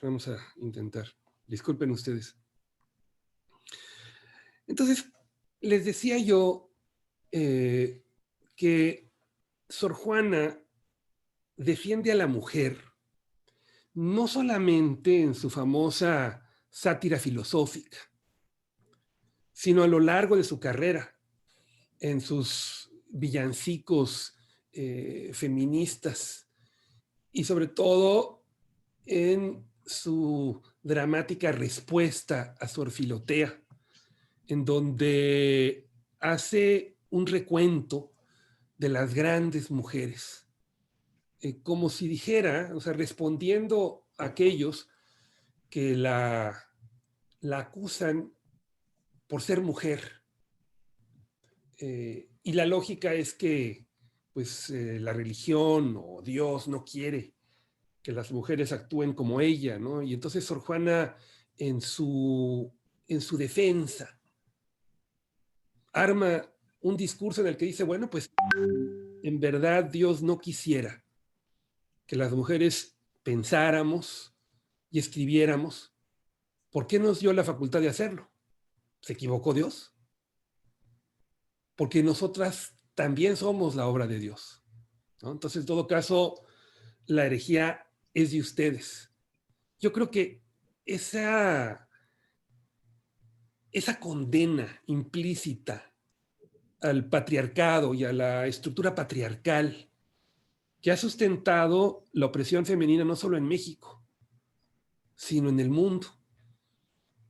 vamos a intentar. Disculpen ustedes. Entonces, les decía yo que Sor Juana defiende a la mujer no solamente en su famosa sátira filosófica, sino a lo largo de su carrera, en sus villancicos feministas y sobre todo en su dramática respuesta a Sor Filotea, en donde hace un recuento de las grandes mujeres, como si dijera, o sea, respondiendo a aquellos que la acusan por ser mujer. Y la lógica es que pues, la religión o Dios no quiere que las mujeres actúen como ella, ¿no? Y entonces Sor Juana, en su defensa, arma un discurso en el que dice, bueno, pues en verdad Dios no quisiera que las mujeres pensáramos y escribiéramos. ¿Por qué nos dio la facultad de hacerlo? ¿Se equivocó Dios? Porque nosotras también somos la obra de Dios, ¿no? Entonces, en todo caso, la herejía es de ustedes. Yo creo que esa condena implícita al patriarcado y a la estructura patriarcal que ha sustentado la opresión femenina no solo en México, sino en el mundo,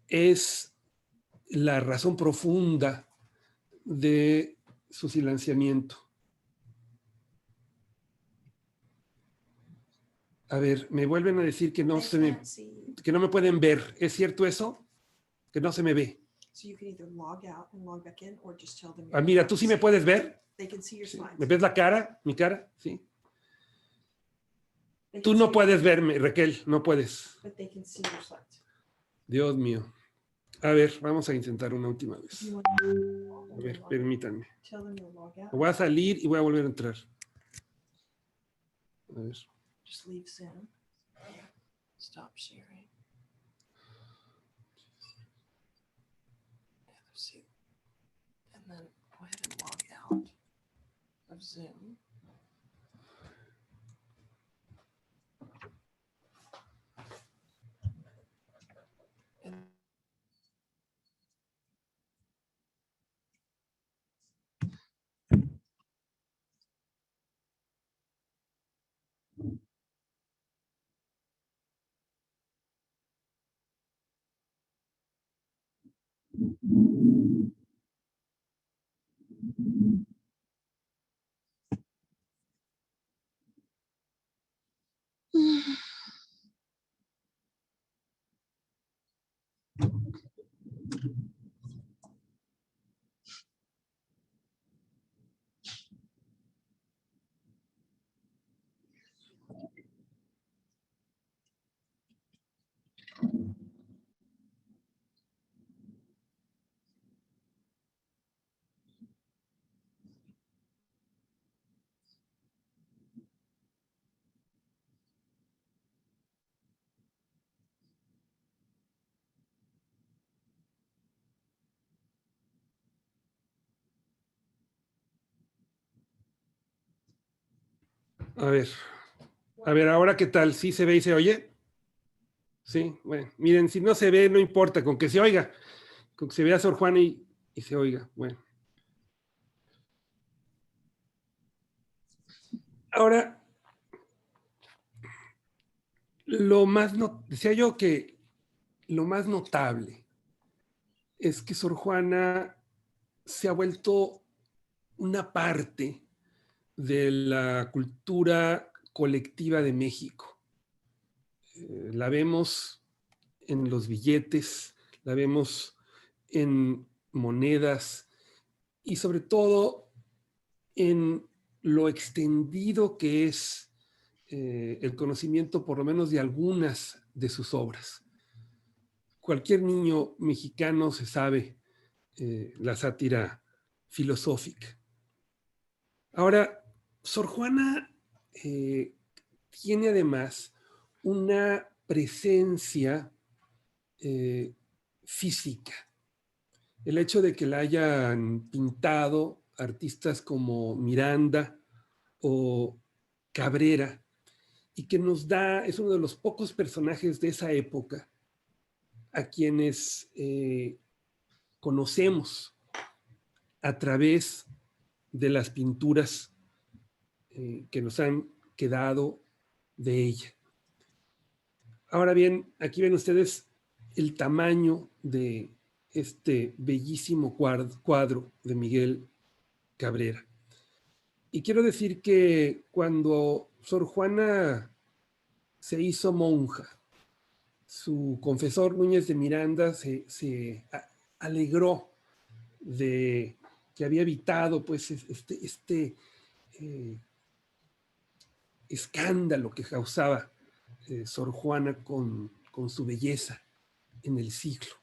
es la razón profunda de su silenciamiento. A ver, me vuelven a decir que no me pueden ver. ¿Es cierto eso? Que no se me ve. Ah, mira, ¿tú sí me puedes ver? Sí. ¿Me ves la cara? ¿Mi cara? Sí. Tú no puedes verme, Raquel, no puedes. Dios mío. A ver, vamos a intentar una última vez. A ver, permítanme. Voy a salir y voy a volver a entrar. A ver. Just leave Zoom. Stop sharing. And then go ahead and log out of Zoom. A ver, ahora qué tal, ¿sí se ve y se oye? Sí, bueno, miren, si no se ve, no importa, con que se oiga, con que se vea Sor Juana y se oiga, bueno. Ahora, decía yo que lo más notable es que Sor Juana se ha vuelto una parte de la cultura colectiva de México. La vemos en los billetes, la vemos en monedas y sobre todo en lo extendido que es el conocimiento por lo menos de algunas de sus obras. Cualquier niño mexicano se sabe la sátira filosófica. Ahora, Sor Juana tiene además una presencia física. El hecho de que la hayan pintado artistas como Miranda o Cabrera, y que nos da, es uno de los pocos personajes de esa época a quienes conocemos a través de las pinturas que nos han quedado de ella. Ahora bien, aquí ven ustedes el tamaño de este bellísimo cuadro de Miguel Cabrera. Y quiero decir que cuando Sor Juana se hizo monja, su confesor Núñez de Miranda se alegró de que había evitado pues este escándalo que causaba Sor Juana con su belleza en el siglo.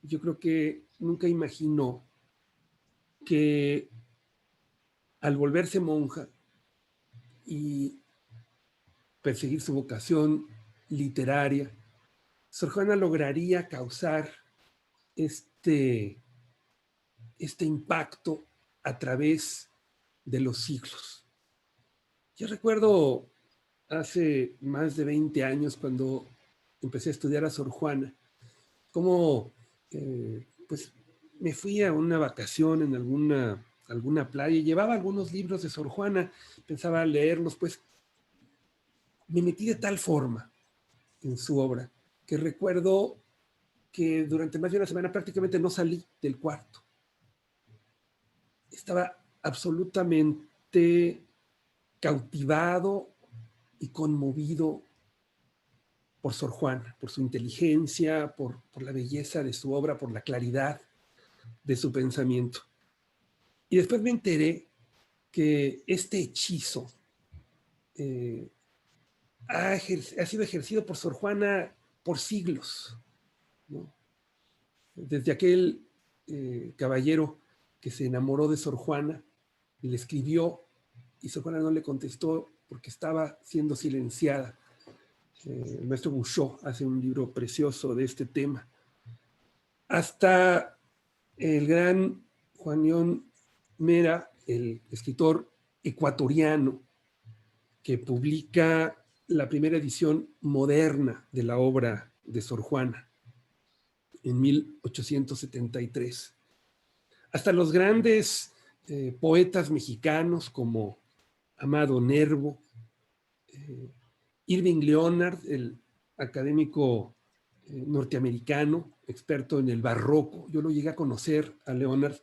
Yo creo que nunca imaginó que al volverse monja y perseguir su vocación literaria, Sor Juana lograría causar este impacto a través de los siglos. Yo recuerdo hace más de 20 años cuando empecé a estudiar a Sor Juana, cómo pues me fui a una vacación en alguna playa y llevaba algunos libros de Sor Juana, pensaba leerlos, pues me metí de tal forma en su obra que recuerdo que durante más de una semana prácticamente no salí del cuarto. Estaba absolutamente cautivado y conmovido por Sor Juana, por su inteligencia, por la belleza de su obra, por la claridad de su pensamiento. Y después me enteré que este hechizo ha sido ejercido por Sor Juana por siglos, ¿no? Desde aquel caballero que se enamoró de Sor Juana y le escribió, y Sor Juana no le contestó porque estaba siendo silenciada. El maestro Bouchot hace un libro precioso de este tema. Hasta el gran Juan León Mera, el escritor ecuatoriano, que publica la primera edición moderna de la obra de Sor Juana en 1873. Hasta los grandes poetas mexicanos como Amado Nervo, Irving Leonard, el académico norteamericano, experto en el barroco. Yo lo llegué a conocer a Leonard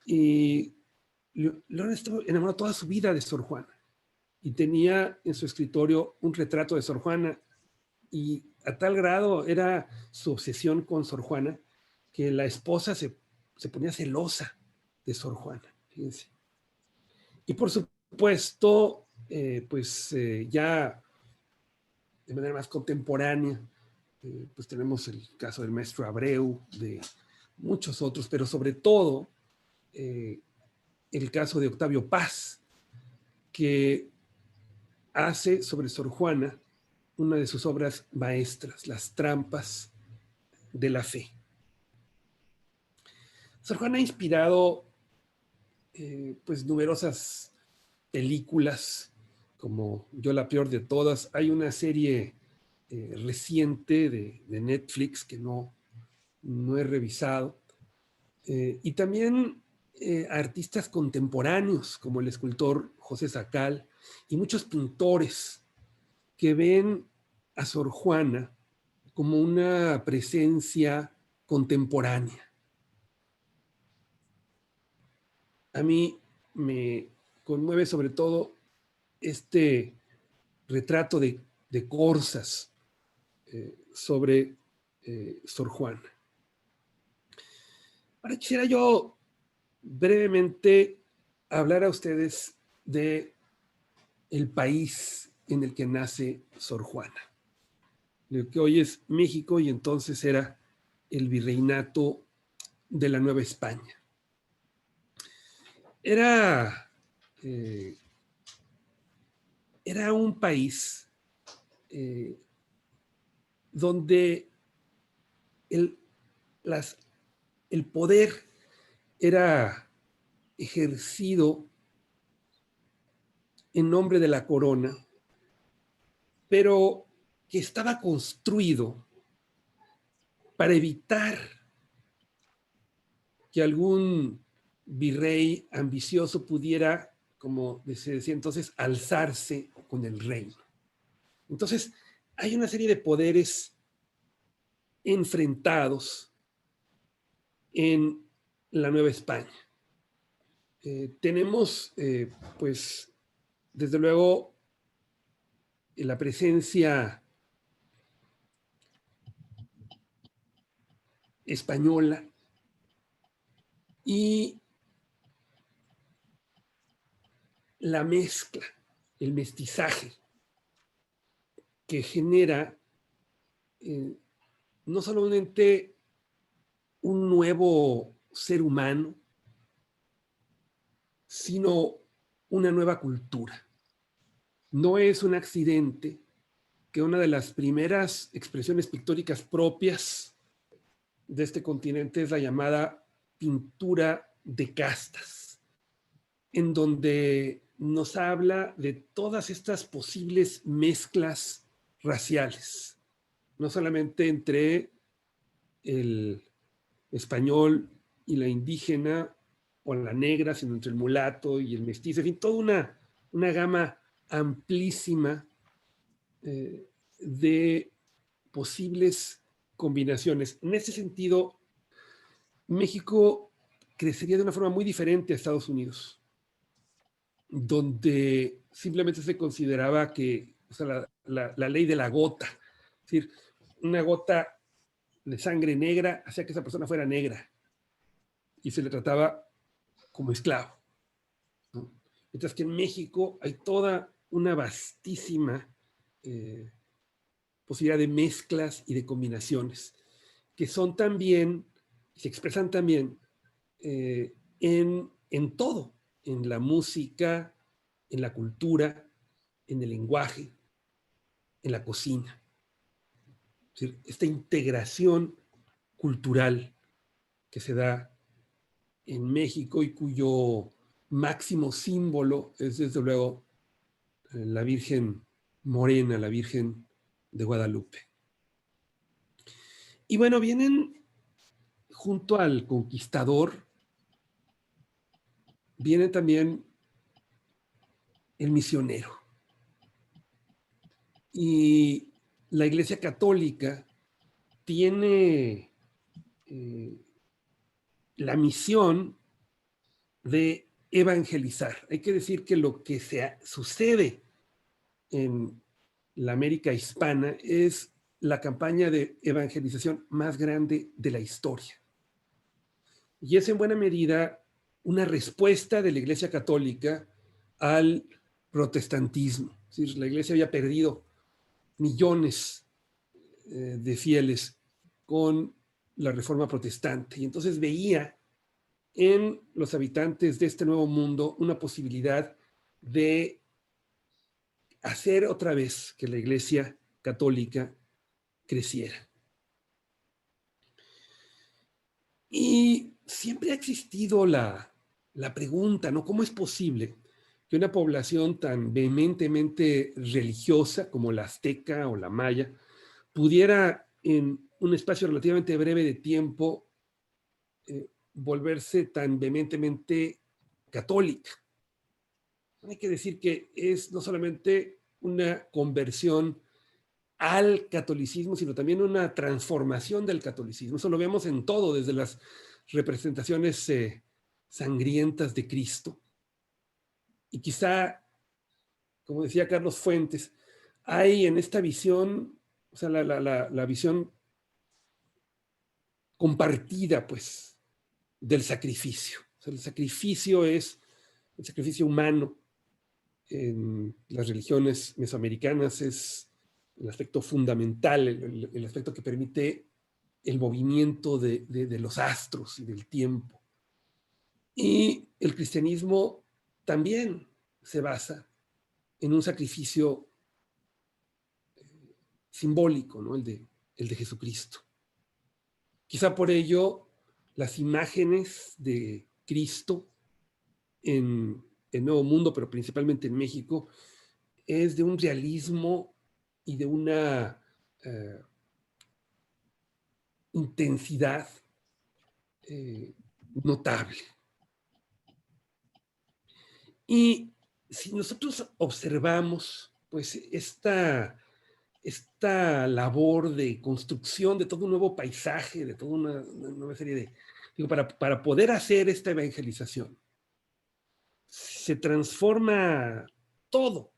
y Leonard estuvo enamorado toda su vida de Sor Juana y tenía en su escritorio un retrato de Sor Juana, y a tal grado era su obsesión con Sor Juana que la esposa se ponía celosa de Sor Juana, fíjense. Y por supuesto, ya de manera más contemporánea, pues tenemos el caso del maestro Abreu, de muchos otros, pero sobre todo el caso de Octavio Paz, que hace sobre Sor Juana una de sus obras maestras, Las trampas de la fe. Sor Juana ha inspirado pues numerosas películas, como Yo la peor de todas. Hay una serie reciente de Netflix que no he revisado. Y también artistas contemporáneos como el escultor José Sacal y muchos pintores que ven a Sor Juana como una presencia contemporánea. A mí me conmueve sobre todo este retrato de Corsas sobre Sor Juana. Ahora quisiera yo brevemente hablar a ustedes de el país en el que nace Sor Juana, lo que hoy es México y entonces era el virreinato de la Nueva España. Era un país donde el, el poder era ejercido en nombre de la corona, pero que estaba construido para evitar que algún virrey ambicioso pudiera, como se decía entonces, alzarse con el reino. Entonces, hay una serie de poderes enfrentados en la Nueva España. Tenemos, pues, desde luego, la presencia española y la mezcla, el mestizaje que genera no solamente un nuevo ser humano, sino una nueva cultura. No es un accidente que una de las primeras expresiones pictóricas propias de este continente es la llamada pintura de castas, en donde nos habla de todas estas posibles mezclas raciales, no solamente entre el español y la indígena o la negra, sino entre el mulato y el mestizo, en fin, toda una gama amplísima de posibles combinaciones. En ese sentido, México crecería de una forma muy diferente a Estados Unidos, donde simplemente se consideraba que, o sea, la ley de la gota, es decir, una gota de sangre negra hacía que esa persona fuera negra y se le trataba como esclavo, ¿no? Mientras que en México hay toda una vastísima posibilidad de mezclas y de combinaciones que son también, se expresan también en todo, en la música, en la cultura, en el lenguaje, en la cocina. Es decir, esta integración cultural que se da en México y cuyo máximo símbolo es desde luego la Virgen Morena, la Virgen de Guadalupe. Y bueno, vienen junto al conquistador, viene también el misionero. Y la Iglesia Católica tiene la misión de evangelizar. Hay que decir que lo que sucede en la América hispana es la campaña de evangelización más grande de la historia. Y es en buena medida una respuesta de la Iglesia Católica al protestantismo. Es decir, la Iglesia había perdido millones de fieles con la Reforma Protestante y entonces veía en los habitantes de este nuevo mundo una posibilidad de hacer otra vez que la Iglesia Católica creciera. Y siempre ha existido la pregunta, ¿no? ¿Cómo es posible que una población tan vehementemente religiosa como la azteca o la maya pudiera en un espacio relativamente breve de tiempo volverse tan vehementemente católica? Hay que decir que es no solamente una conversión al catolicismo, sino también una transformación del catolicismo. Eso lo vemos en todo, desde las representaciones sangrientas de Cristo. Y quizá, como decía Carlos Fuentes, hay en esta visión, o sea, la visión compartida, pues, del sacrificio. O sea, el sacrificio es el sacrificio humano. En las religiones mesoamericanas es el aspecto fundamental, el aspecto que permite el movimiento de los astros y del tiempo. Y el cristianismo también se basa en un sacrificio simbólico, ¿no? El de el de Jesucristo. Quizá por ello las imágenes de Cristo en el Nuevo Mundo, pero principalmente en México, es de un realismo y de una intensidad notable. Y si nosotros observamos, pues, esta labor de construcción de todo un nuevo paisaje, de toda una nueva serie de... Digo, para poder hacer esta evangelización, se transforma todo.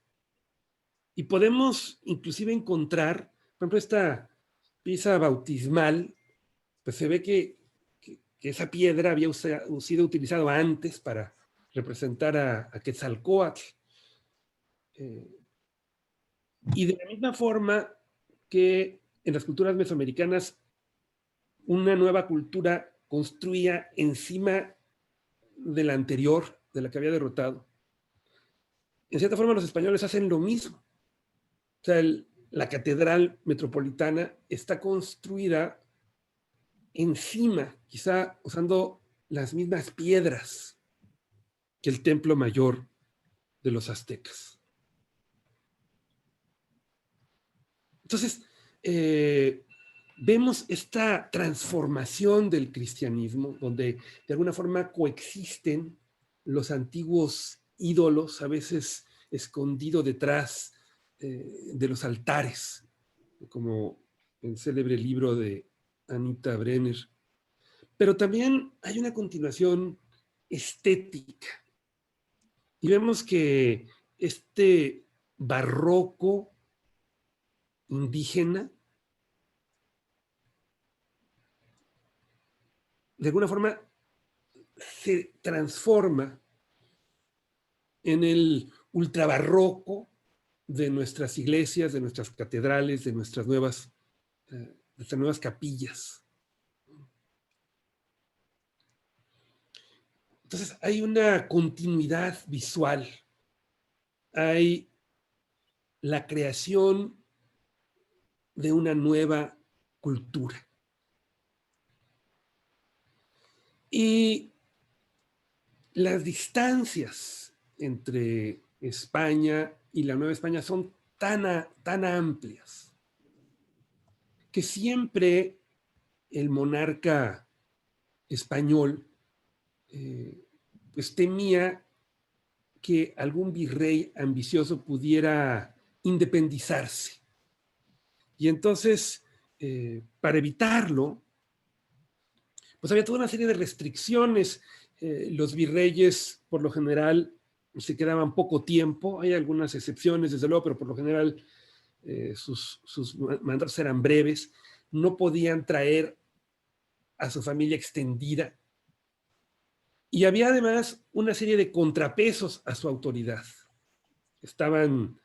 Y podemos inclusive encontrar, por ejemplo, esta pieza bautismal, pues se ve que esa piedra había sido utilizada antes para representar a Quetzalcóatl. Y de la misma forma que en las culturas mesoamericanas una nueva cultura construía encima de la anterior, de la que había derrotado, en cierta forma los españoles hacen lo mismo. O sea, la catedral metropolitana está construida encima, quizá usando las mismas piedras que el templo mayor de los aztecas. Entonces, vemos esta transformación del cristianismo, donde de alguna forma coexisten los antiguos ídolos, a veces escondidos detrás de los altares, como el célebre libro de Anita Brenner. Pero también hay una continuación estética. Y vemos que este barroco indígena, de alguna forma, se transforma en el ultrabarroco de nuestras iglesias, de nuestras catedrales, de nuestras nuevas capillas. Entonces hay una continuidad visual, hay la creación de una nueva cultura. Y las distancias entre España y la Nueva España son tan amplias que siempre el monarca español pues temía que algún virrey ambicioso pudiera independizarse. Y entonces, para evitarlo, pues había toda una serie de restricciones. Los virreyes, por lo general, se quedaban poco tiempo. Hay algunas excepciones, desde luego, pero por lo general sus mandatos eran breves. No podían traer a su familia extendida. Y había además una serie de contrapesos a su autoridad. Estaban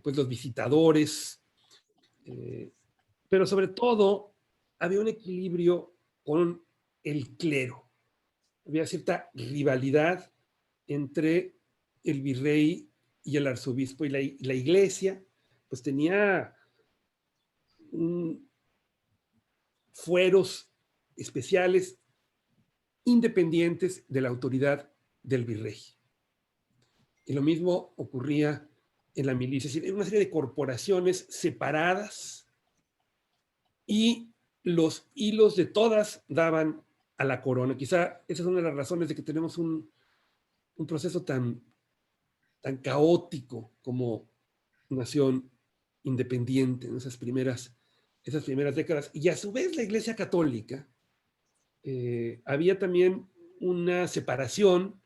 pues los visitadores, pero sobre todo había un equilibrio con el clero. Había cierta rivalidad entre el virrey y el arzobispo, y la iglesia pues tenía fueros especiales independientes de la autoridad del virrey. Y lo mismo ocurría en la milicia. Es decir, era una serie de corporaciones separadas y los hilos de todas daban a la corona. Quizá esa es una de las razones de que tenemos un proceso tan caótico como nación independiente en esas primeras décadas. Y a su vez la Iglesia Católica había también una separación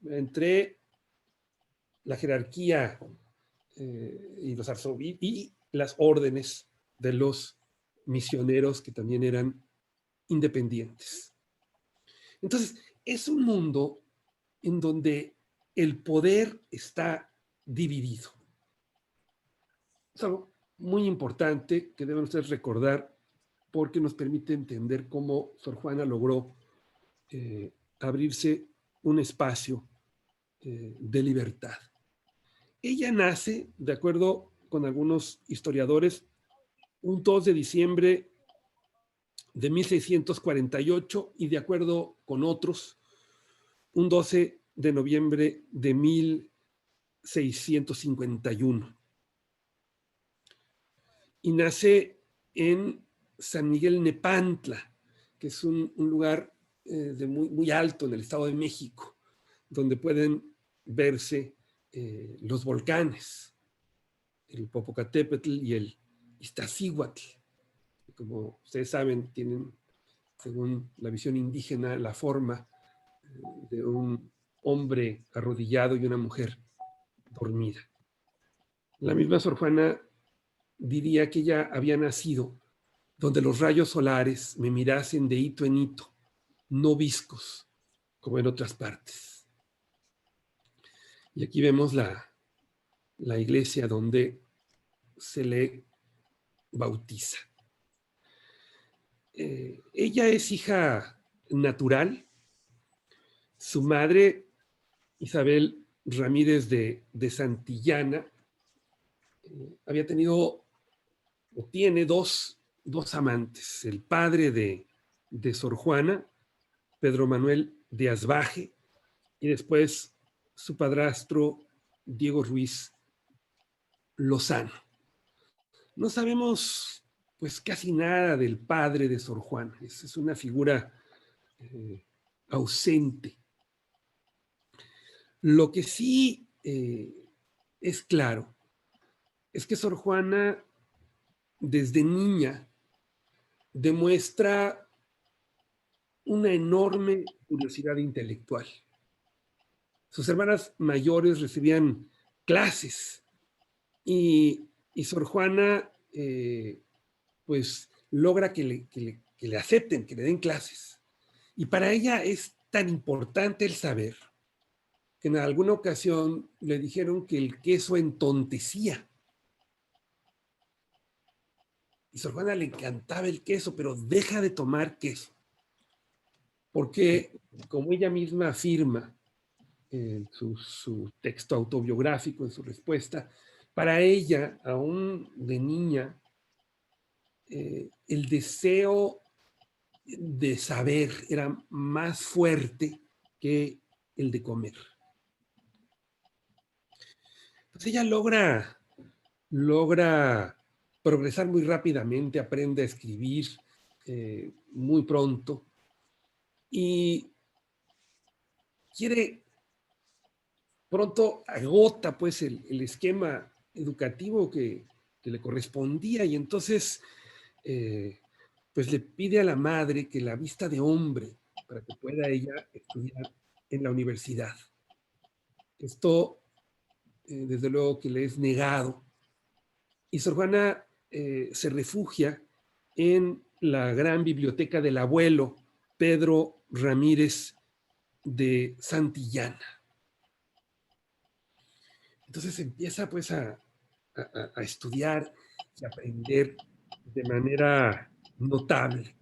entre la jerarquía y los arzobispos y las órdenes de los misioneros que también eran independientes. Entonces, es un mundo en donde el poder está dividido. Es algo muy importante que deben ustedes recordar porque nos permite entender cómo Sor Juana logró abrirse un espacio de libertad. Ella nace, de acuerdo con algunos historiadores, un 2 de diciembre de 1648 y, de acuerdo con otros, un 12 de noviembre de 1651. Y nace en San Miguel Nepantla, que es un lugar muy alto en el Estado de México, donde pueden verse los volcanes, el Popocatépetl y el Iztaccíhuatl. Como ustedes saben, tienen, según la visión indígena, la forma de un hombre arrodillado y una mujer dormida. La misma Sor Juana diría que ella había nacido donde los rayos solares me mirasen de hito en hito, no viscos, como en otras partes. Y aquí vemos la iglesia donde se le bautiza. Ella es hija natural. Su madre, Isabel Ramírez de Santillana, había tenido o tiene dos amantes: el padre de Sor Juana, Pedro Manuel de Asbaje, y después su padrastro, Diego Ruiz Lozano. No sabemos pues casi nada del padre de Sor Juana. Es una figura ausente. Lo que sí es claro es que Sor Juana, desde niña, demuestra una enorme curiosidad intelectual. Sus hermanas mayores recibían clases y Sor Juana pues logra que le acepten, que le den clases. Y para ella es tan importante el saber que en alguna ocasión le dijeron que el queso entontecía. Y Sor Juana le encantaba el queso, pero deja de tomar queso. Porque, como ella misma afirma en su texto autobiográfico, en su respuesta, para ella, aún de niña, el deseo de saber era más fuerte que el de comer. Entonces ella logra progresar muy rápidamente, aprende a escribir muy pronto y pronto agota pues el esquema educativo que le correspondía, y entonces pues le pide a la madre que la vista de hombre para que pueda ella estudiar en la universidad. Esto desde luego que le es negado, y Sor Juana se refugia en la gran biblioteca del abuelo Pedro Ramírez de Santillana. Entonces empieza pues a estudiar y aprender de manera notable.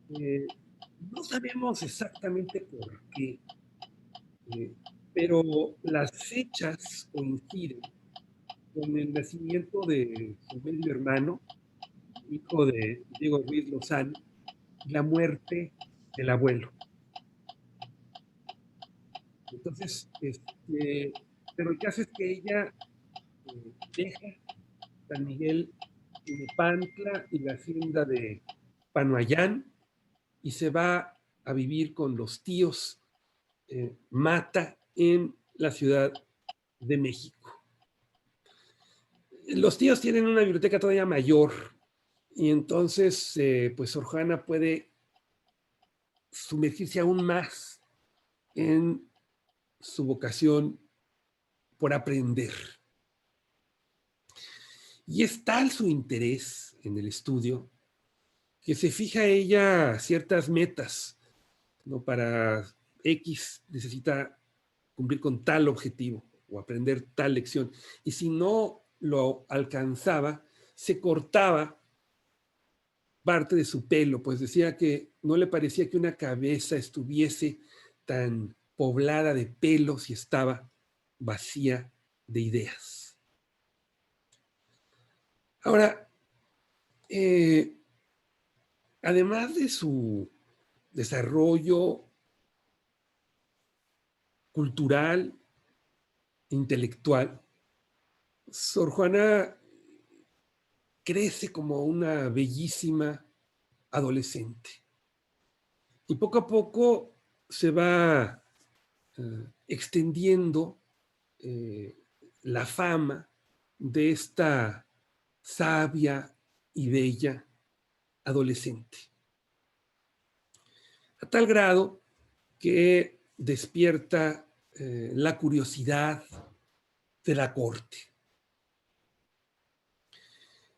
No sabemos exactamente por qué, pero las fechas coinciden con el nacimiento de su medio hermano, hijo de Diego Ruiz Lozano, y la muerte del abuelo. Entonces, pero el caso es que ella deja San Miguel Nepantla y la hacienda de Panoayán y se va a vivir con los tíos Mata en la Ciudad de México. Los tíos tienen una biblioteca todavía mayor, y entonces pues Sor Juana puede sumergirse aún más en su vocación por aprender. Y es tal su interés en el estudio que se fija ella ciertas metas, ¿no? Para X necesita cumplir con tal objetivo o aprender tal lección. Y si no lo alcanzaba, se cortaba parte de su pelo, pues decía que no le parecía que una cabeza estuviese tan poblada de pelos si estaba vacía de ideas. Ahora, además de su desarrollo cultural, intelectual, Sor Juana crece como una bellísima adolescente y poco a poco se va extendiendo eh, la fama de esta sabia y bella adolescente, a tal grado que despierta la curiosidad de la corte.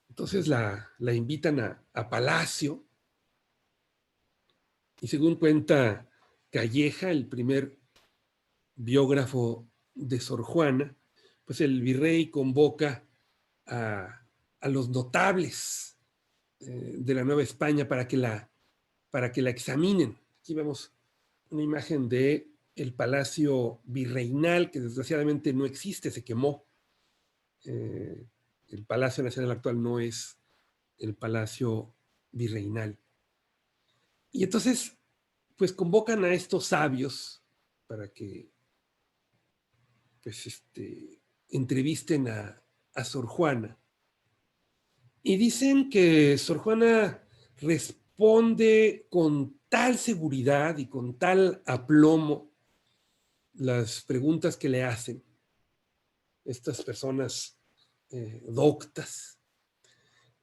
Entonces la invitan a Palacio y según cuenta Calleja, el primer biógrafo de Sor Juana, pues el virrey convoca a los notables de la Nueva España para que la examinen. Aquí vemos una imagen de el Palacio Virreinal, que desgraciadamente no existe, se quemó. El Palacio Nacional actual no es el Palacio Virreinal. Y entonces, pues convocan a estos sabios para que pues, entrevisten a Sor Juana. Y dicen que Sor Juana responde con tal seguridad y con tal aplomo las preguntas que le hacen estas personas doctas,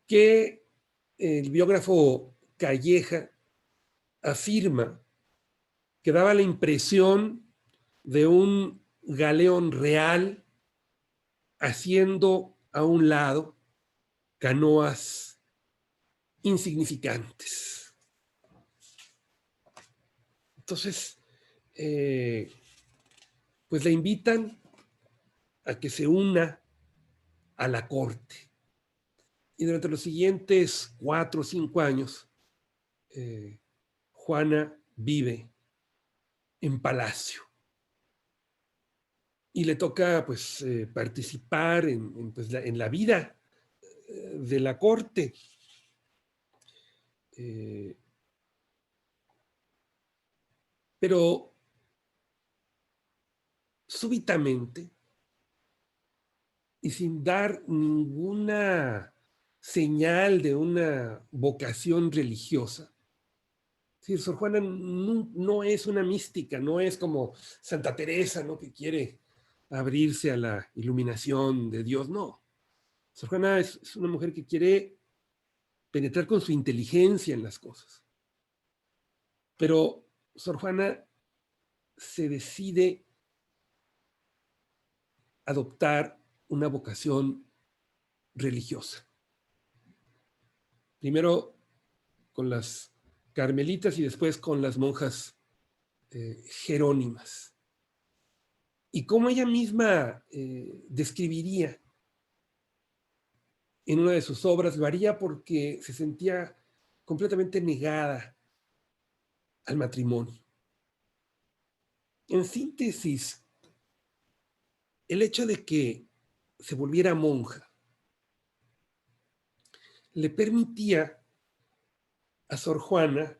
que el biógrafo Calleja afirma que daba la impresión de un galeón real haciendo a un lado canoas insignificantes. Entonces, pues la invitan a que se una a la corte. Y durante los siguientes 4 o 5 años, Juana vive en Palacio. Y le toca pues participar en la vida de la corte. Pero súbitamente y sin dar ninguna señal de una vocación religiosa. Sí, Sor Juana no es una mística, no es como Santa Teresa, ¿no? Que quiere abrirse a la iluminación de Dios, no. Sor Juana es una mujer que quiere penetrar con su inteligencia en las cosas. Pero Sor Juana se decide adoptar una vocación religiosa. Primero con las carmelitas y después con las monjas jerónimas. Y como ella misma describiría en una de sus obras, lo haría porque se sentía completamente negada al matrimonio. En síntesis, el hecho de que se volviera monja le permitía a Sor Juana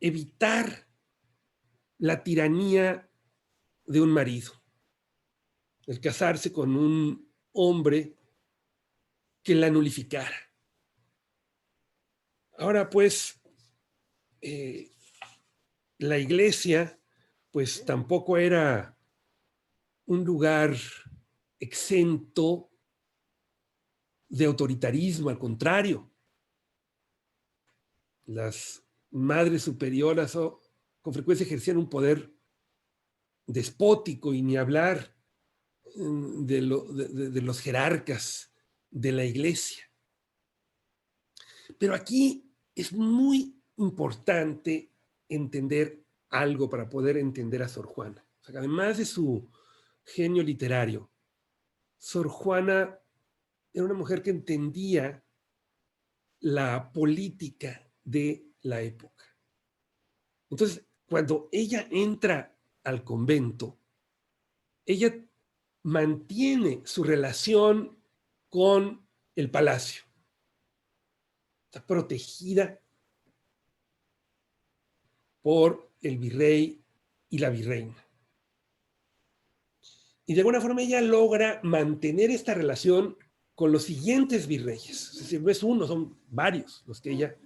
evitar la tiranía de un marido, el casarse con un hombre que la nulificara. Ahora pues, la iglesia pues tampoco era un lugar exento de autoritarismo, al contrario. Las madres superioras con frecuencia ejercían un poder despótico y ni hablar de los jerarcas de la iglesia. Pero aquí es muy importante entender algo para poder entender a Sor Juana. O sea, además de su genio literario, Sor Juana era una mujer que entendía la política de la época. Entonces, cuando ella entra al convento, ella mantiene su relación con el palacio. está protegida por el virrey y la virreina. Y de alguna forma ella logra mantener esta relación con los siguientes virreyes. Es decir, no es uno, son varios los que ella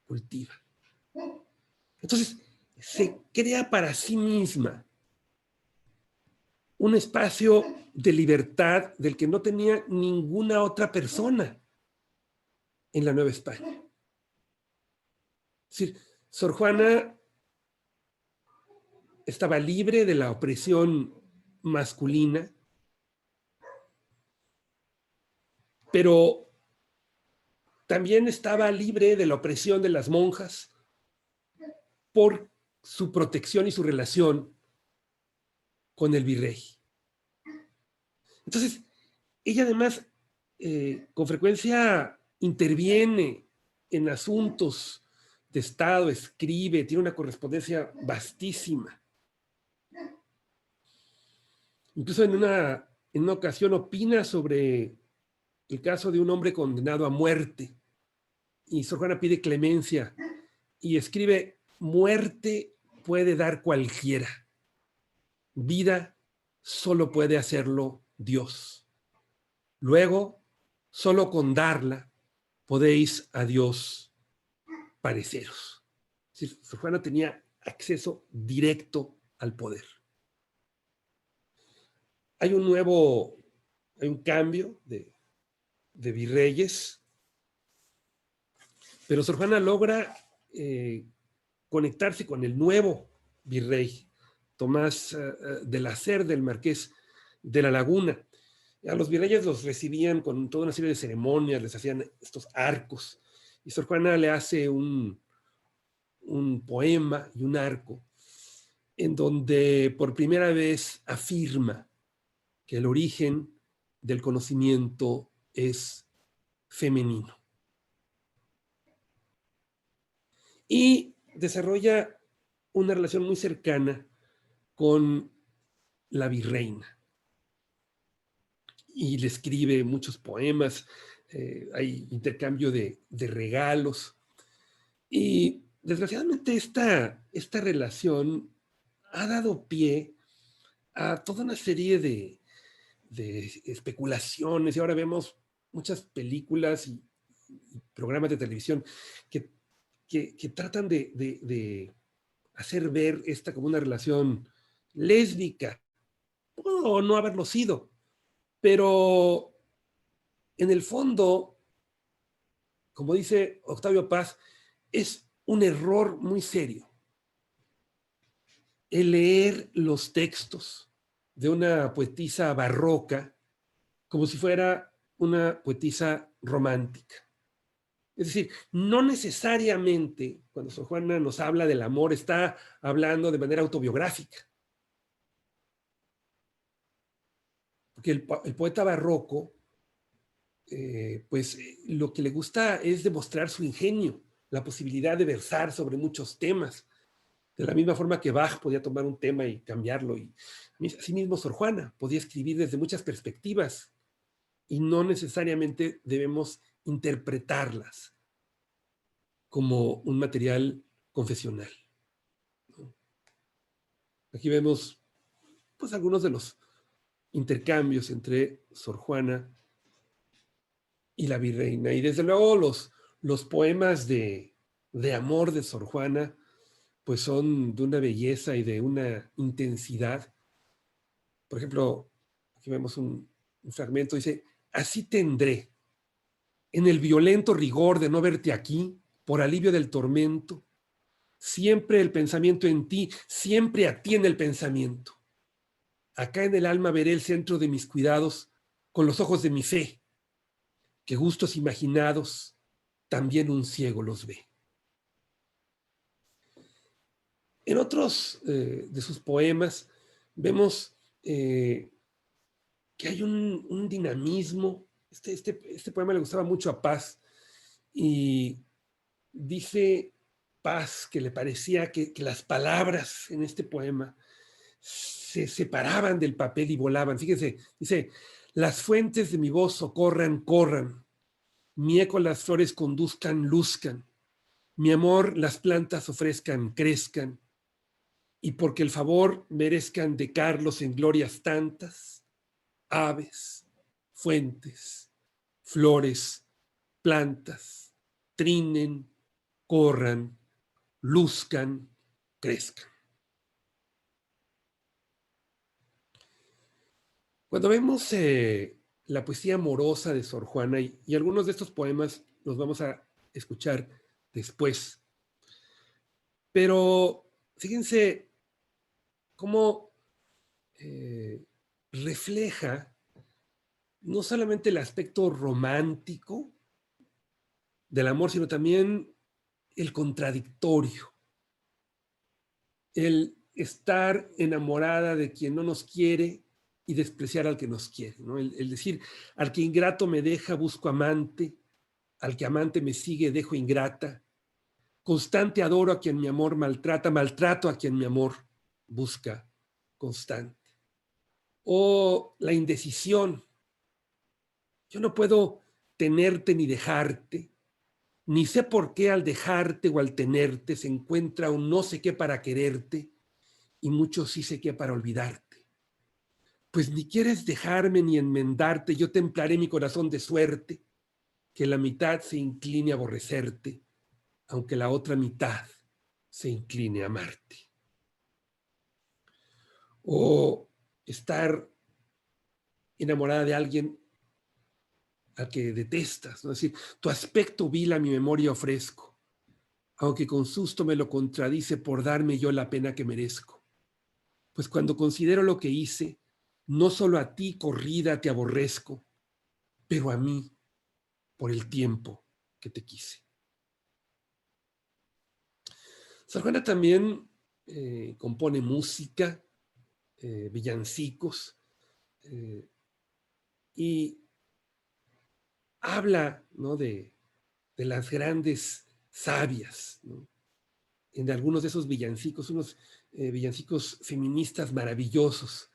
cultiva. Entonces, se crea para sí misma un espacio de libertad del que no tenía ninguna otra persona en la Nueva España. Es decir, Sor Juana estaba libre de la opresión masculina, pero también estaba libre de la opresión de las monjas por su protección y su relación con el virrey. Entonces, ella además con frecuencia interviene en asuntos de Estado, escribe, tiene una correspondencia vastísima. Incluso en una ocasión opina sobre el caso de un hombre condenado a muerte, y Sor Juana pide clemencia y escribe: muerte puede dar cualquiera, vida solo puede hacerlo Dios. Luego, solo con darla podéis a Dios pareceros. Es decir, Sor Juana tenía acceso directo al poder. Hay un cambio de virreyes, pero Sor Juana logra conectarse con el nuevo virrey, Tomás de la Cerda, del Marqués de la Laguna. A los virreyes los recibían con toda una serie de ceremonias, les hacían estos arcos, y Sor Juana le hace un poema y un arco en donde por primera vez afirma que el origen del conocimiento es femenino. Y desarrolla una relación muy cercana con la virreina. Y le escribe muchos poemas, hay intercambio de regalos. Y desgraciadamente esta relación ha dado pie a toda una serie de especulaciones, y ahora vemos muchas películas y programas de televisión que tratan de hacer ver esta como una relación lésbica, o no haberlo sido, pero en el fondo, como dice Octavio Paz, es un error muy serio el leer los textos de una poetisa barroca como si fuera una poetisa romántica. Es decir, no necesariamente cuando Sor Juana nos habla del amor está hablando de manera autobiográfica. Porque el poeta barroco, lo que le gusta es demostrar su ingenio, la posibilidad de versar sobre muchos temas, de la misma forma que Bach podía tomar un tema y cambiarlo, y asimismo Sor Juana podía escribir desde muchas perspectivas, y no necesariamente debemos interpretarlas como un material confesional. Aquí vemos pues algunos de los intercambios entre Sor Juana y la virreina, y desde luego los poemas de amor de Sor Juana pues son de una belleza y de una intensidad. Por ejemplo, aquí vemos un fragmento, dice: así tendré, en el violento rigor de no verte aquí, por alivio del tormento, siempre el pensamiento en ti, siempre a ti en el pensamiento. Acá en el alma veré el centro de mis cuidados con los ojos de mi fe, que gustos imaginados también un ciego los ve. En otros de sus poemas vemos que hay un dinamismo. Este poema le gustaba mucho a Paz, y dice Paz que le parecía que las palabras en este poema se separaban del papel y volaban. Fíjense, dice: las fuentes de mi voz socorran, corran, mi eco las flores conduzcan, luzcan, mi amor las plantas ofrezcan, crezcan, y porque el favor merezcan de Carlos en glorias tantas, aves, fuentes, flores, plantas, trinen, corran, luzcan, crezcan. Cuando vemos la poesía amorosa de Sor Juana, y algunos de estos poemas los vamos a escuchar después, pero fíjense cómo refleja no solamente el aspecto romántico del amor, sino también el contradictorio, el estar enamorada de quien no nos quiere y despreciar al que nos quiere, ¿no? El decir, al que ingrato me deja, busco amante, al que amante me sigue, dejo ingrata, constante adoro a quien mi amor maltrata, maltrato a quien mi amor busca constante. O la indecisión, yo no puedo tenerte ni dejarte, ni sé por qué al dejarte o al tenerte se encuentra un no sé qué para quererte y mucho sí sé qué para olvidarte. Pues ni quieres dejarme ni enmendarte, yo templaré mi corazón de suerte, que la mitad se incline a aborrecerte, aunque la otra mitad se incline a amarte. O estar enamorada de alguien al que detestas, ¿no? Es decir, tu aspecto vil a mi memoria ofrezco, aunque con susto me lo contradice por darme yo la pena que merezco. Pues cuando considero lo que hice, no solo a ti corrida te aborrezco, pero a mí por el tiempo que te quise. Sor Juana también compone música, villancicos, y habla, ¿no?, de las grandes sabias, ¿no? En algunos de esos villancicos, unos villancicos feministas maravillosos,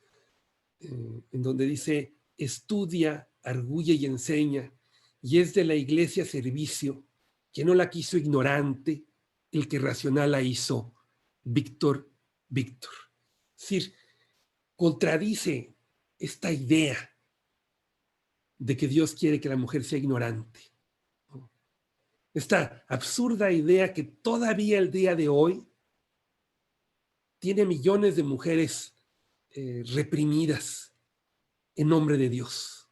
en donde dice, estudia, arguye y enseña, y es de la iglesia servicio, que no la quiso ignorante, el que racional la hizo, Víctor, Víctor. Es decir, contradice esta idea de que Dios quiere que la mujer sea ignorante. Esta absurda idea que todavía el día de hoy tiene millones de mujeres reprimidas en nombre de Dios.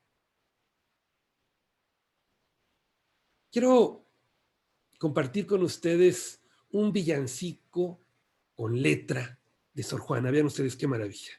Quiero compartir con ustedes un villancico con letra de Sor Juana. Vean ustedes qué maravilla.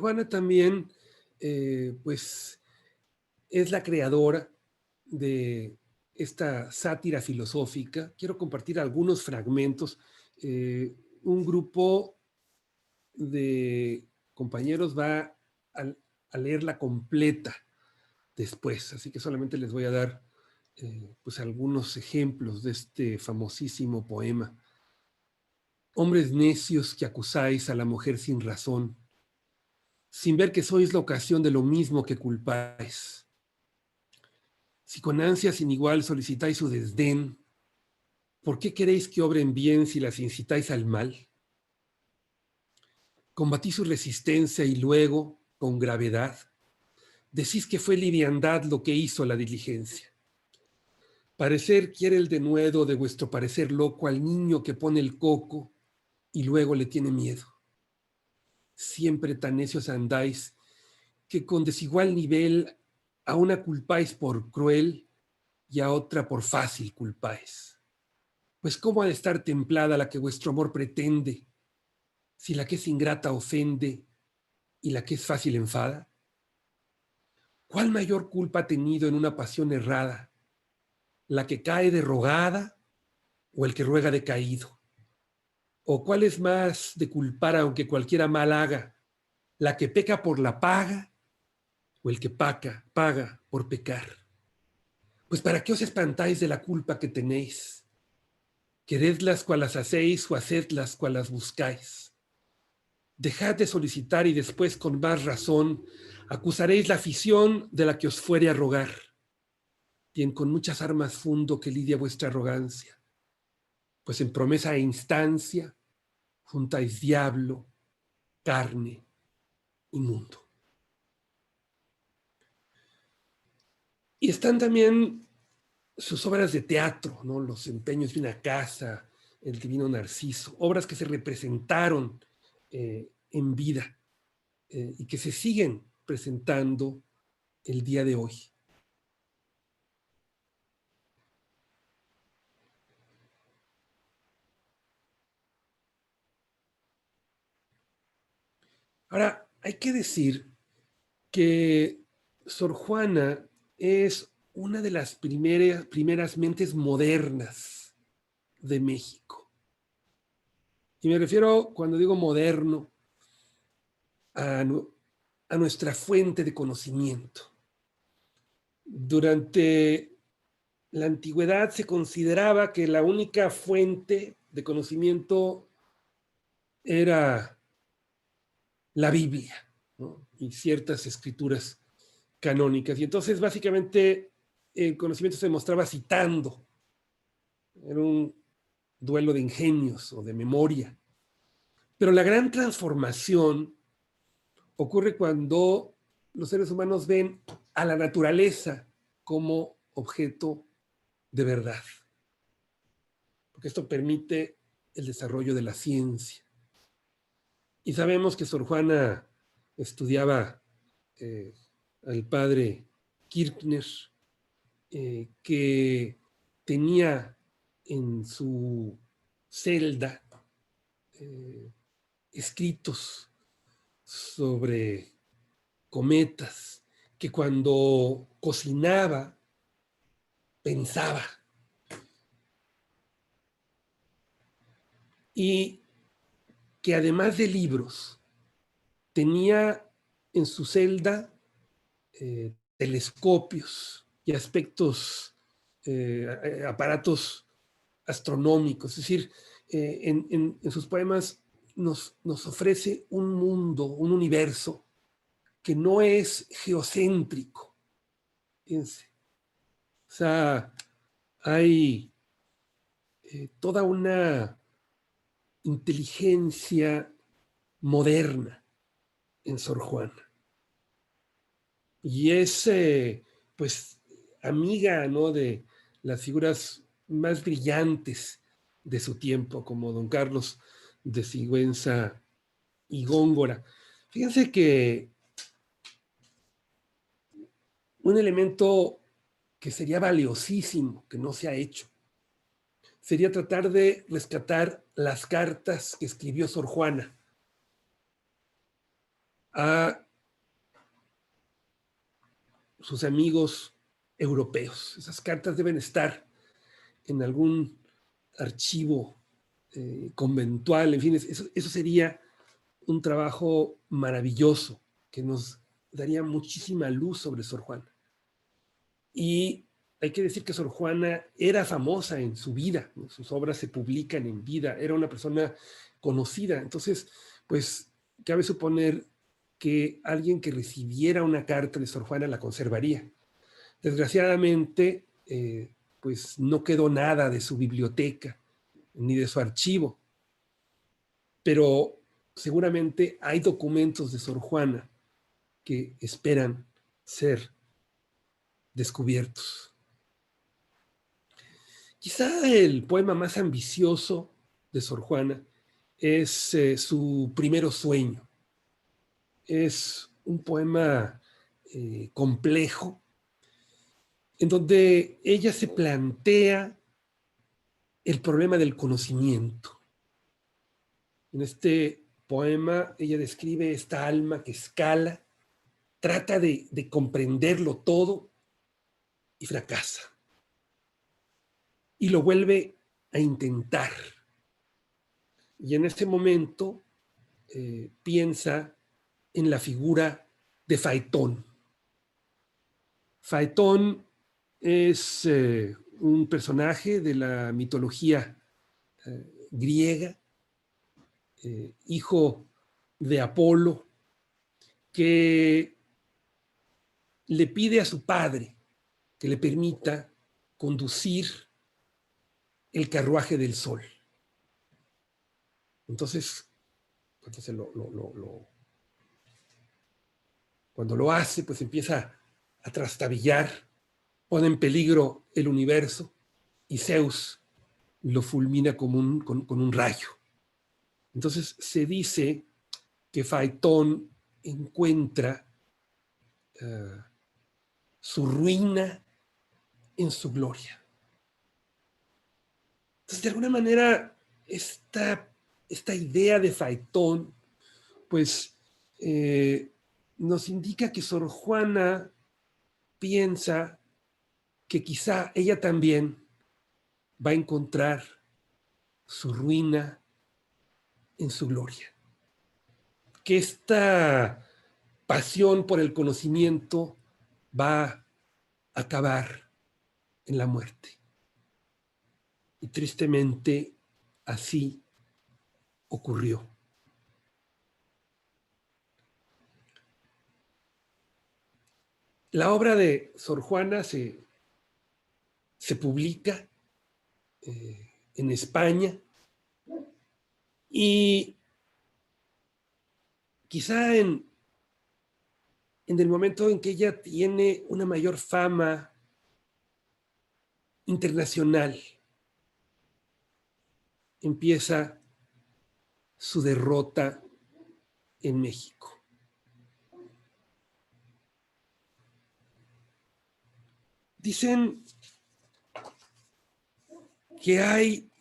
Juana también, pues, es la creadora de esta sátira filosófica. Quiero compartir algunos fragmentos. Un grupo de compañeros va a, a leerla completa después, así que solamente les voy a dar pues algunos ejemplos de este famosísimo poema. Hombres necios que acusáis a la mujer sin razón, sin ver que sois la ocasión de lo mismo que culpáis. Si con ansia sin igual solicitáis su desdén, ¿por qué queréis que obren bien si las incitáis al mal? Combatí su resistencia y luego, con gravedad, decís que fue liviandad lo que hizo la diligencia. Parecer quiere el denuedo de vuestro parecer loco al niño que pone el coco y luego le tiene miedo. Siempre tan necios andáis que con desigual nivel a una culpáis por cruel y a otra por fácil culpáis. Pues ¿cómo ha de estar templada la que vuestro amor pretende, si la que es ingrata ofende y la que es fácil enfada? ¿Cuál mayor culpa ha tenido en una pasión errada, la que cae de rogada o el que ruega decaído? ¿O cuál es más de culpar aunque cualquiera mal haga, la que peca por la paga o el que paga por pecar? Pues ¿para qué os espantáis de la culpa que tenéis? Queredlas cual las hacéis o hacedlas cual las buscáis. Dejad de solicitar y después con más razón acusaréis la afición de la que os fuere a rogar. Bien con muchas armas fundo que lidia vuestra arrogancia, pues en promesa e instancia juntáis diablo, carne y mundo. Y están también sus obras de teatro, ¿no? Los empeños de una casa, El Divino Narciso, obras que se representaron en vida y que se siguen presentando el día de hoy. Ahora, hay que decir que Sor Juana es una de las primeras mentes modernas de México. Y me refiero, cuando digo moderno, a, a nuestra fuente de conocimiento. Durante la antigüedad se consideraba que la única fuente de conocimiento era la Biblia, ¿no? Y ciertas escrituras canónicas. Y entonces, básicamente, el conocimiento se demostraba citando. Era un duelo de ingenios o de memoria. Pero la gran transformación ocurre cuando los seres humanos ven a la naturaleza como objeto de verdad. Porque esto permite el desarrollo de la ciencia. Y sabemos que Sor Juana estudiaba al padre Kirchner, que tenía en su celda escritos sobre cometas, que cuando cocinaba pensaba. Y que además de libros, tenía en su celda telescopios y aparatos astronómicos. Es decir, en sus poemas nos ofrece un mundo, un universo que no es geocéntrico. Fíjense. O sea, hay toda una inteligencia moderna en Sor Juana. Y es, pues, amiga, ¿no?, de las figuras más brillantes de su tiempo, como don Carlos de Sigüenza y Góngora. Fíjense que un elemento que sería valiosísimo, que no se ha hecho, sería tratar de rescatar las cartas que escribió Sor Juana. a sus amigos europeos. Esas cartas deben estar en algún archivo conventual, en fin, eso sería un trabajo maravilloso que nos daría muchísima luz sobre Sor Juana. Y hay que decir que Sor Juana era famosa en su vida, ¿no? Sus obras se publican en vida, era una persona conocida. Entonces, pues, cabe suponer que alguien que recibiera una carta de Sor Juana la conservaría. Desgraciadamente, pues no quedó nada de su biblioteca ni de su archivo, pero seguramente hay documentos de Sor Juana que esperan ser descubiertos. Quizá el poema más ambicioso de Sor Juana es su Primero Sueño. Es un poema complejo en donde ella se plantea el problema del conocimiento. En este poema ella describe esta alma que escala, trata de comprenderlo todo y fracasa. Y lo vuelve a intentar. Y en ese momento piensa en la figura de Faetón. Faetón es un personaje de la mitología griega, hijo de Apolo, que le pide a su padre que le permita conducir el carruaje del sol. Entonces cuando lo hace, pues empieza a trastabillar, pone en peligro el universo y Zeus lo fulmina con un rayo. Entonces se dice que Faetón encuentra su ruina en su gloria. Entonces, de alguna manera, esta idea de Faetón, pues, nos indica que Sor Juana piensa que quizá ella también va a encontrar su ruina en su gloria. Que esta pasión por el conocimiento va a acabar en la muerte. Y tristemente así ocurrió. La obra de Sor Juana se publica en España y quizá en el momento en que ella tiene una mayor fama internacional, empieza su derrota en México. Dicen que hay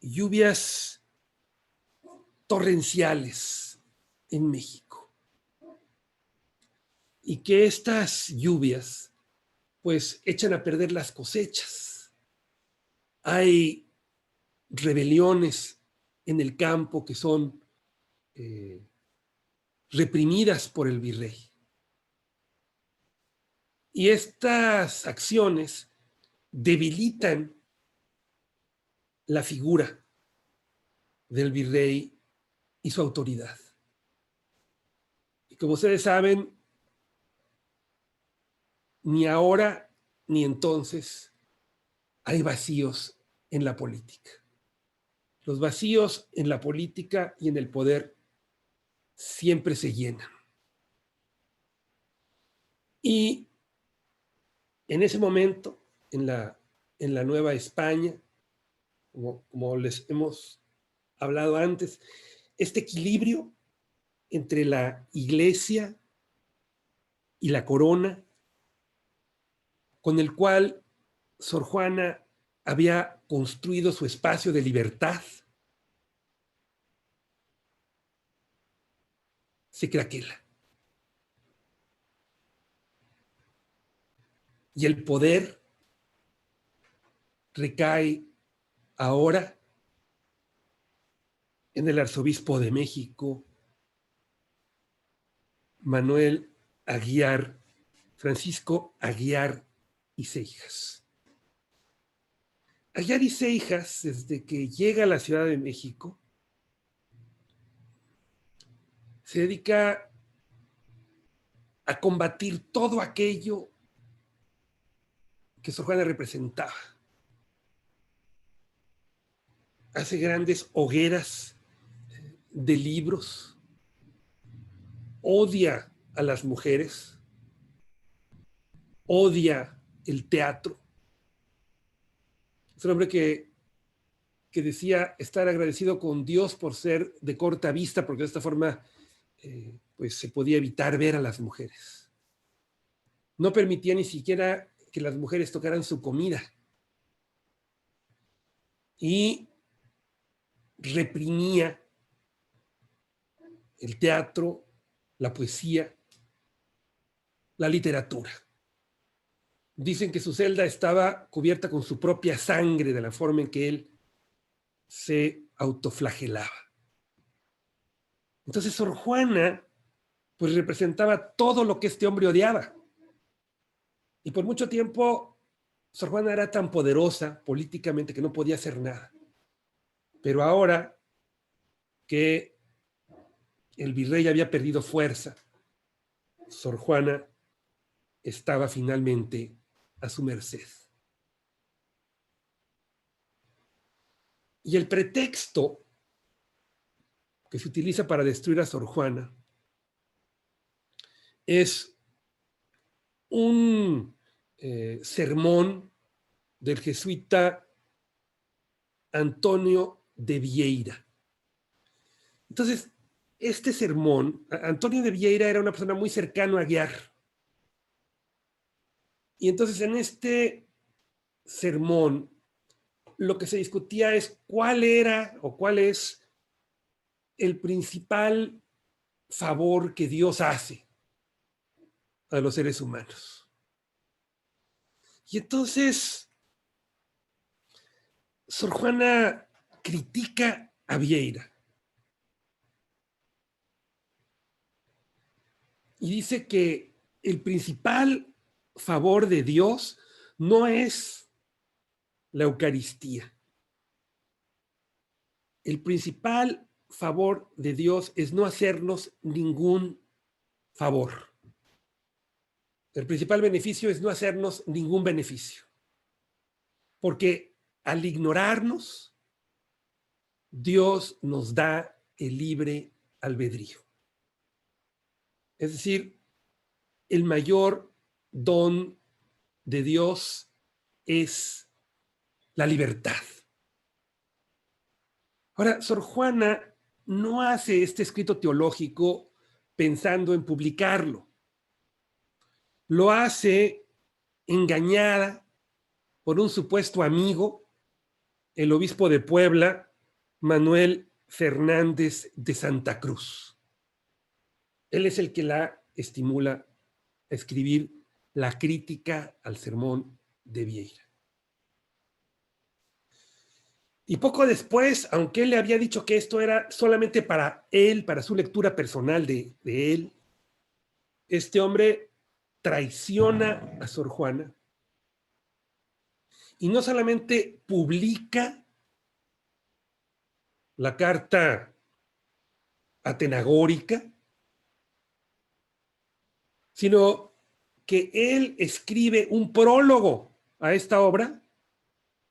lluvias torrenciales en México y que estas lluvias pues echan a perder las cosechas. Hay rebeliones en el campo que son reprimidas por el virrey. Y estas acciones debilitan la figura del virrey y su autoridad. Y como ustedes saben, ni ahora ni entonces hay vacíos en la política. Los vacíos en la política y en el poder siempre se llenan. Y en ese momento, en la Nueva España, como les hemos hablado antes, este equilibrio entre la iglesia y la corona, con el cual Sor Juana había construido su espacio de libertad, se craquela. Y el poder recae ahora en el arzobispo de México, Manuel Aguiar, Francisco Aguiar y Seijas. Aguiar y Seijas, desde que llega a la Ciudad de México, se dedica a combatir todo aquello que Sor Juana representaba. Hace grandes hogueras de libros, odia a las mujeres, odia el teatro. Es un hombre que decía estar agradecido con Dios por ser de corta vista, porque de esta forma pues se podía evitar ver a las mujeres. No permitía ni siquiera que las mujeres tocaran su comida. Y reprimía el teatro, la poesía, la literatura. Dicen que su celda estaba cubierta con su propia sangre de la forma en que él se autoflagelaba. Entonces Sor Juana pues representaba todo lo que este hombre odiaba. Y por mucho tiempo Sor Juana era tan poderosa políticamente que no podía hacer nada. Pero ahora que el virrey había perdido fuerza, Sor Juana estaba finalmente a su merced. Y el pretexto que se utiliza para destruir a Sor Juana es un sermón del jesuita Antonio de Vieira. Entonces, este sermón, Antonio de Vieira era una persona muy cercana a Aguiar. Y entonces en este sermón lo que se discutía es cuál era o cuál es el principal favor que Dios hace a los seres humanos. Y entonces Sor Juana critica a Vieira y dice que el principal favor de Dios no es la Eucaristía. El principal favor de Dios es no hacernos ningún favor. El principal beneficio es no hacernos ningún beneficio. Porque al ignorarnos, Dios nos da el libre albedrío. Es decir, el mayor don de Dios es la libertad. Ahora, Sor Juana no hace este escrito teológico pensando en publicarlo. Lo hace engañada por un supuesto amigo, el obispo de Puebla, Manuel Fernández de Santa Cruz. Él es el que la estimula a escribir la crítica al sermón de Vieira. Y poco después, aunque él le había dicho que esto era solamente para él, para su lectura personal de él, este hombre traiciona a Sor Juana y no solamente publica la carta atenagórica, sino que él escribe un prólogo a esta obra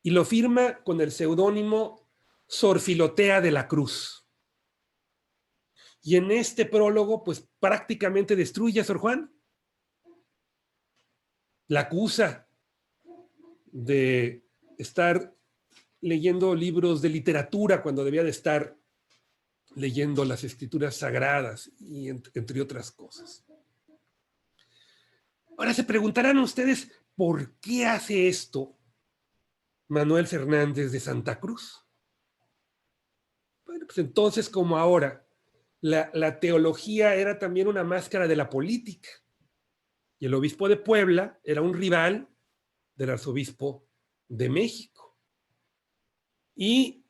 y lo firma con el seudónimo Sor Filotea de la Cruz. Y en este prólogo, pues prácticamente destruye a Sor Juana. La acusa de estar leyendo libros de literatura cuando debía de estar leyendo las escrituras sagradas y entre otras cosas. Ahora se preguntarán ustedes, ¿por qué hace esto Manuel Fernández de Santa Cruz? Bueno, pues entonces como ahora, la teología era también una máscara de la política. Y el obispo de Puebla era un rival del arzobispo de México. Y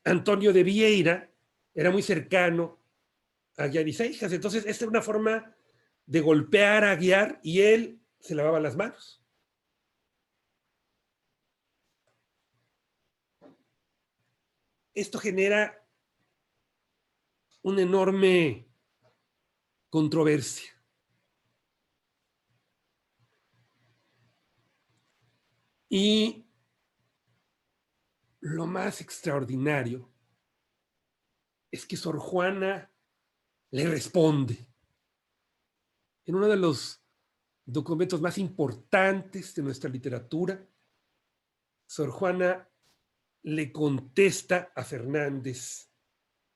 Antonio de Vieira era muy cercano a Aguiar y Seijas. Entonces, esta era una forma de golpear a Aguiar y él se lavaba las manos. Esto genera una enorme controversia. Y lo más extraordinario es que Sor Juana le responde en uno de los documentos más importantes de nuestra literatura. Sor Juana le contesta a Fernández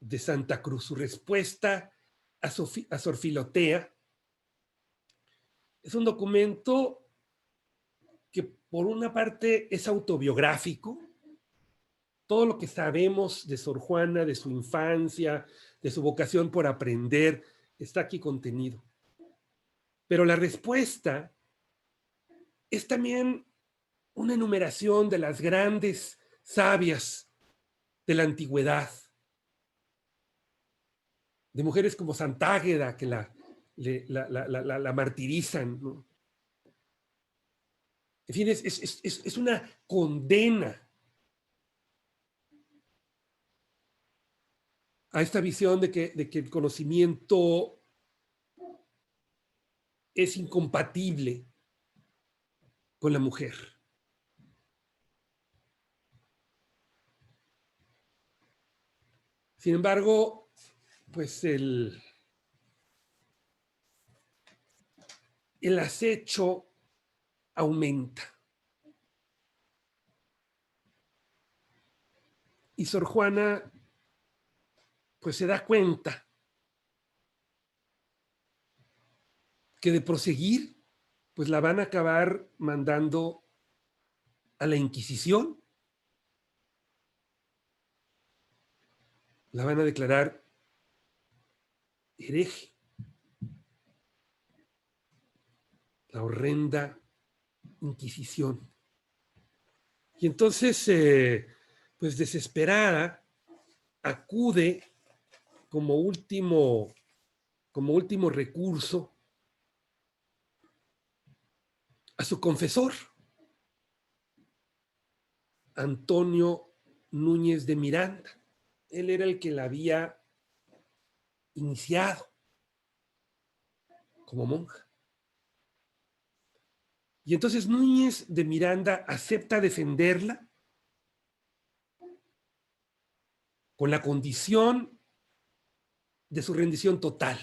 de Santa Cruz. Su respuesta a Sor Filotea es un documento que por una parte es autobiográfico. Todo lo que sabemos de Sor Juana, de su infancia, de su vocación por aprender, está aquí contenido. Pero la respuesta es también una enumeración de las grandes sabias de la antigüedad, de mujeres como Santa Águeda que la martirizan, ¿no? En fin, es una condena a esta visión de que el conocimiento es incompatible con la mujer. Sin embargo, pues el acecho aumenta. Y Sor Juana pues se da cuenta que de proseguir, pues la van a acabar mandando a la Inquisición. La van a declarar hereje. La horrenda Inquisición. Y entonces, pues desesperada, acude como último recurso a su confesor, Antonio Núñez de Miranda. Él era el que la había iniciado como monja. Y entonces Núñez de Miranda acepta defenderla con la condición de su rendición total.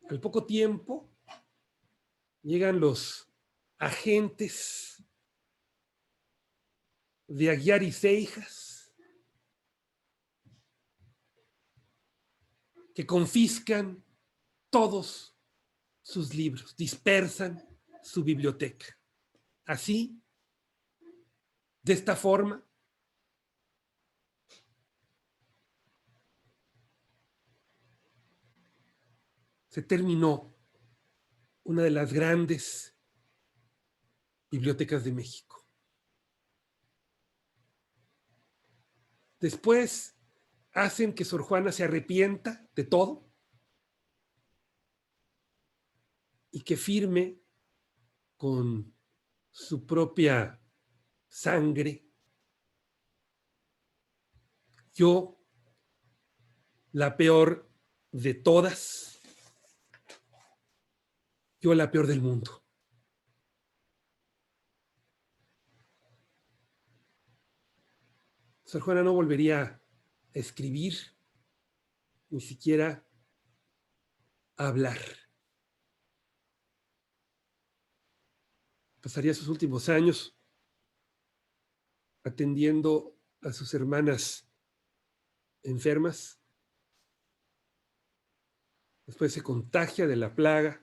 Al poco tiempo llegan los agentes de Aguiar y Seijas que confiscan todos sus libros, dispersan su biblioteca. Así, de esta forma, se terminó una de las grandes bibliotecas de México. Después hacen que Sor Juana se arrepienta de todo y que firme con su propia sangre: yo, la peor de todas, yo la peor del mundo. Sor Juana no volvería a escribir, ni siquiera a hablar. Pasaría sus últimos años atendiendo a sus hermanas enfermas. Después se contagia de la plaga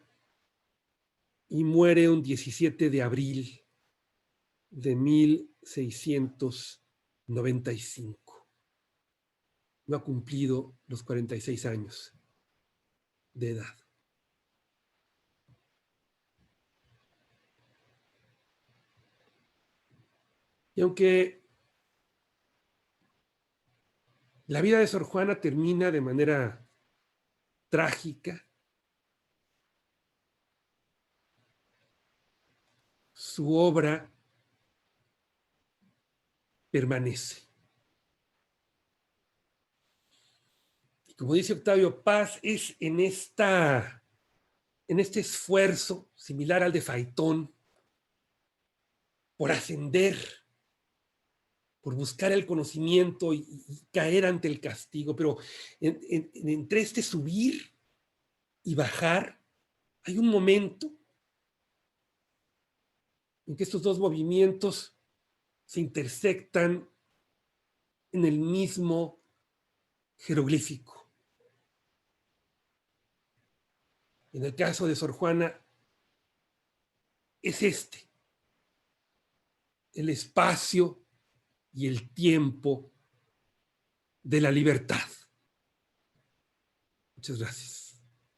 y muere un 17 de abril de 1695. No ha cumplido los 46 años de edad. Y aunque la vida de Sor Juana termina de manera trágica, su obra permanece. Y como dice Octavio Paz, es en este esfuerzo similar al de Faetón por ascender, por buscar el conocimiento y caer ante el castigo, pero entre este subir y bajar hay un momento en que estos dos movimientos se intersectan en el mismo jeroglífico. En el caso de Sor Juana, es el espacio y el tiempo de la libertad. Muchas gracias.